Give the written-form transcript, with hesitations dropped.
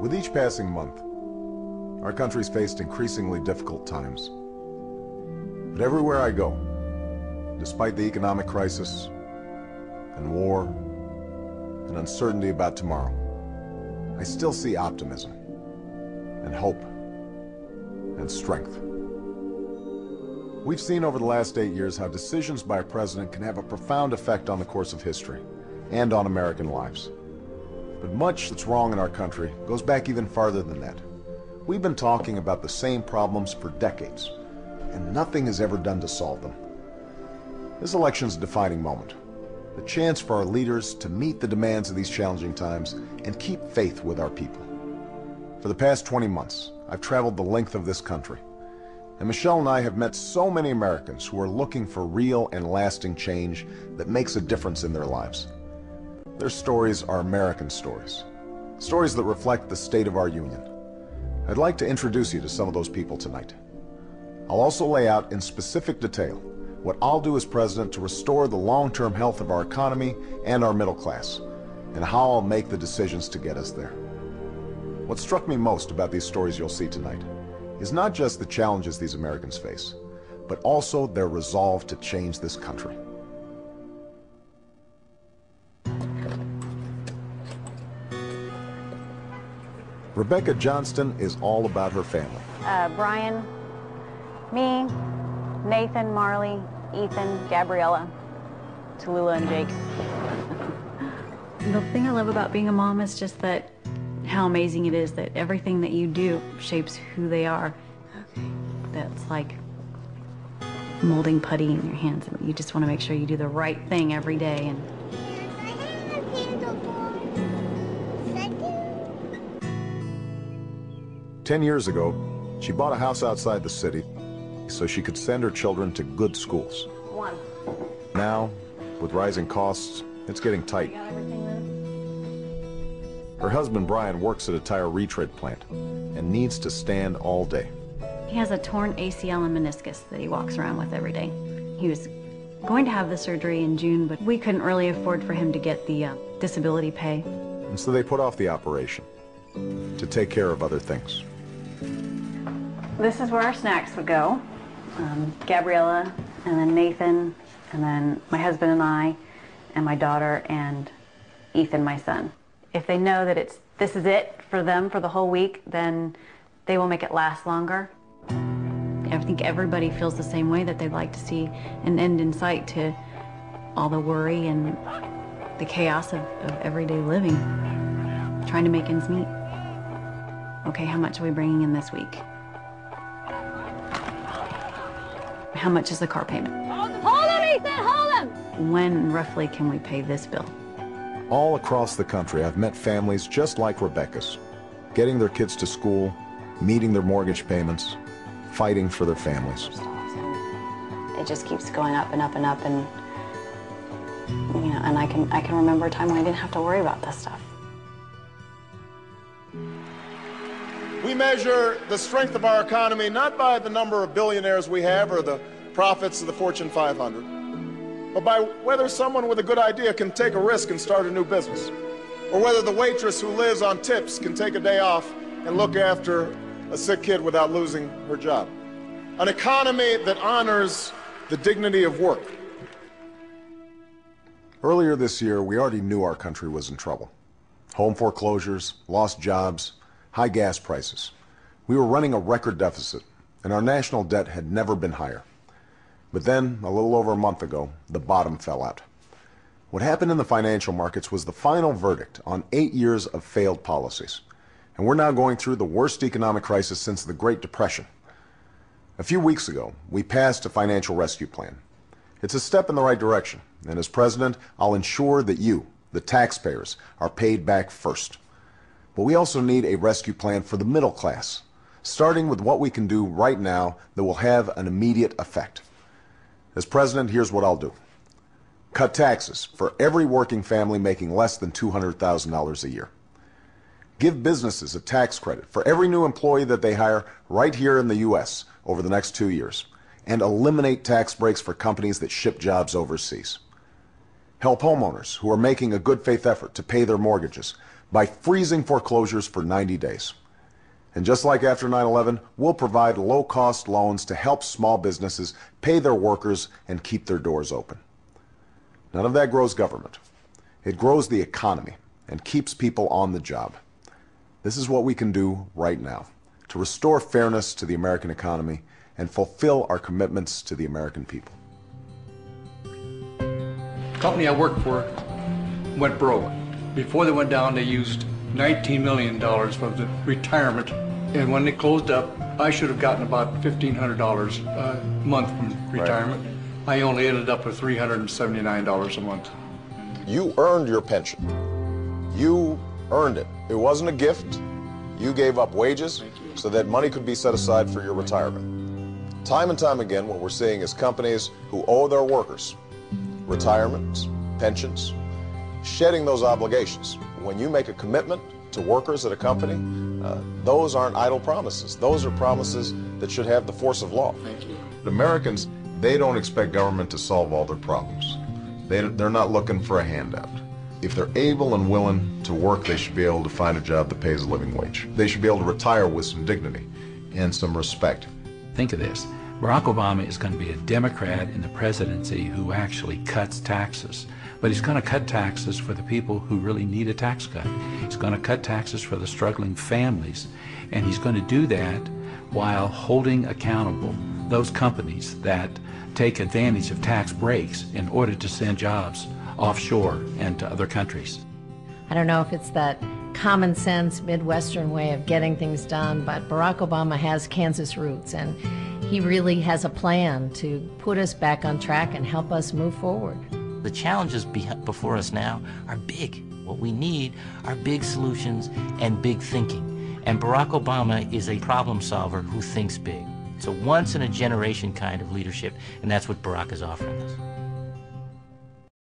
With each passing month, our country's faced increasingly difficult times. But everywhere I go, despite the economic crisis and war and uncertainty about tomorrow, I still see optimism and hope and strength. We've seen over the last 8 years how decisions by a president can have a profound effect on the course of history and on American lives. But much that's wrong in our country goes back even farther than that. We've been talking about the same problems for decades, and nothing is ever done to solve them. This election's a defining moment, the chance for our leaders to meet the demands of these challenging times and keep faith with our people. For the past 20 months, I've traveled the length of this country, and Michelle and I have met so many Americans who are looking for real and lasting change that makes a difference in their lives. Their stories are American stories, stories that reflect the state of our union. I'd like to introduce you to some of those people tonight. I'll also lay out in specific detail what I'll do as president to restore the long-term health of our economy and our middle class, and how I'll make the decisions to get us there. What struck me most about these stories you'll see tonight is not just the challenges these Americans face, but also their resolve to change this country. Rebecca Johnston is all about her family. Brian, me, Nathan, Marley, Ethan, Gabriella, Tallulah, and Jake. The thing I love about being a mom is just that how amazing it is that everything that you do shapes who they are. Okay. That's like molding putty in your hands. You just want to make sure you do the right thing every day. And 10 years ago, she bought a house outside the city so she could send her children to good schools. Now, with rising costs, it's getting tight. Her husband, Brian, works at a tire retread plant and needs to stand all day. He has a torn ACL and meniscus that he walks around with every day. He was going to have the surgery in June, but we couldn't really afford for him to get the disability pay. And so they put off the operation to take care of other things. This is where our snacks would go. Gabriella, and then Nathan, and then my husband and I, and my daughter, and Ethan, my son. If they know that this is it for them for the whole week, then they will make it last longer. I think everybody feels the same way, that they'd like to see an end in sight to all the worry and the chaos of everyday living, trying to make ends meet. Okay, how much are we bringing in this week? How much is the car payment? Hold him, Ethan, hold him! When roughly can we pay this bill? All across the country, I've met families just like Rebecca's, getting their kids to school, meeting their mortgage payments, fighting for their families. It just keeps going up and up and up, and and I can remember a time when I didn't have to worry about this stuff. We measure the strength of our economy not by the number of billionaires we have or the profits of the Fortune 500, but by whether someone with a good idea can take a risk and start a new business, or whether the waitress who lives on tips can take a day off and look after a sick kid without losing her job. An economy that honors the dignity of work. Earlier this year, we already knew our country was in trouble. Home foreclosures, lost jobs, high gas prices. We were running a record deficit, and our national debt had never been higher. But then, a little over a month ago, the bottom fell out. What happened in the financial markets was the final verdict on 8 years of failed policies. And we're now going through the worst economic crisis since the Great Depression. A few weeks ago, we passed a financial rescue plan. It's a step in the right direction, and as president, I'll ensure that you, the taxpayers, are paid back first. But we also need a rescue plan for the middle class, starting with what we can do right now that will have an immediate effect. As president, here's what I'll do. Cut taxes for every working family making less than $200,000 a year. Give businesses a tax credit for every new employee that they hire right here in the U.S. over the next 2 years, and eliminate tax breaks for companies that ship jobs overseas. Help homeowners who are making a good faith effort to pay their mortgages by freezing foreclosures for 90 days. And just like after 9/11, we'll provide low-cost loans to help small businesses pay their workers and keep their doors open. None of that grows government. It grows the economy and keeps people on the job. This is what we can do right now to restore fairness to the American economy and fulfill our commitments to the American people. The company I worked for went broke. Before they went down, they used $19 million for the retirement, and when they closed up, I should have gotten about $1,500 a month from retirement. Right. I only ended up with $379 a month. You earned your pension. You earned it. It wasn't a gift. You gave up wages so that money could be set aside for your retirement. Time and time again, what we're seeing is companies who owe their workers retirements, pensions, shedding those obligations. When you make a commitment to workers at a company, those aren't idle promises. Those are promises that should have the force of law. Thank you. Americans, they don't expect government to solve all their problems. They're not looking for a handout. If they're able and willing to work, they should be able to find a job that pays a living wage. They should be able to retire with some dignity and some respect. Think of this. Barack Obama is going to be a Democrat in the presidency who actually cuts taxes. But he's going to cut taxes for the people who really need a tax cut. He's going to cut taxes for the struggling families. And he's going to do that while holding accountable those companies that take advantage of tax breaks in order to send jobs offshore and to other countries. I don't know if it's that common sense Midwestern way of getting things done, but Barack Obama has Kansas roots, and he really has a plan to put us back on track and help us move forward. The challenges before us now are big. What we need are big solutions and big thinking. And Barack Obama is a problem solver who thinks big. It's a once-in-a-generation kind of leadership, and that's what Barack is offering us.